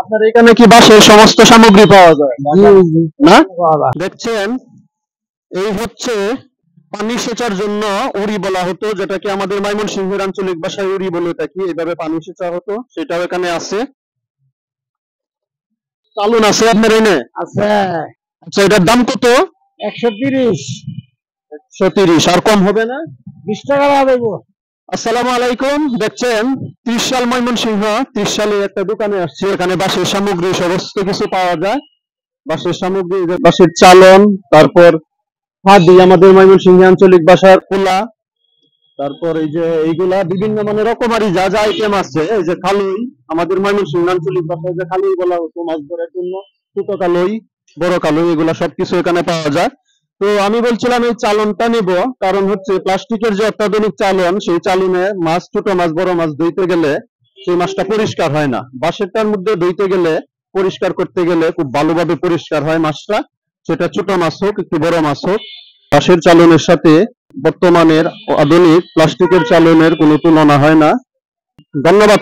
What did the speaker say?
আপনার এখানে কি বাঁশের সমস্ত সামগ্রী পাওয়া যায় না? দেখছেন, এই হচ্ছে পানি সেচার জন্য উড়ি বলা হতো, যেটাকে আমাদের ময়মনসিংহের আঞ্চলিক ভাষায় উড়ি বলে থাকি। এইভাবে পানি সেচা হতো, সেটাও এখানে আছে। চালুন আছে আপনার এনে? আছে। আচ্ছা, এটার দাম কত? 130। 130, আর কম হবে না? 20 টাকা দেব। আসসালামু আলাইকুম। দেখছেন, 30 সাল ময়মনসিংহ, 30 সালে একটা দোকানে আসছে। এখানে বাঁশের সামগ্রী সমস্ত কিছু পাওয়া যায়। বাঁশের সামগ্রী, বাঁশের চালন, তারপর হাদি, আমাদের ময়মনসিংহ আঞ্চলিক ভাষার পোলা, তারপর এই যে এইগুলা বিভিন্ন মানে রকমারি যা যা আইটেম আছে। এই যে খালুই, আমাদের ময়মনসিংহ আঞ্চলিক ভাষায় যে খালুই বলা হতো মাছ ধরার জন্য, ছোট কালুই, বড় কালুই, এগুলা সবকিছু এখানে পাওয়া যায়। তো আমি বলছিলাম এই চালনটা নিব, কারণ হচ্ছে প্লাস্টিকের যে অত্যাধুনিক চালন, সেই চালনে মাছ, ছোট মাছ বড় মাছ ধুইতে গেলে সেই মাছটা পরিষ্কার হয় না। বাঁশেরটার মধ্যে ধুইতে গেলে, পরিষ্কার করতে গেলে খুব ভালোভাবে পরিষ্কার হয় মাছটা, সেটা ছোট মাছ হোক একটু বড় মাছ হোক। বাঁশের চালনের সাথে বর্তমানের আধুনিক প্লাস্টিকের চালনের কোনো তুলনা হয় না। ধন্যবাদ।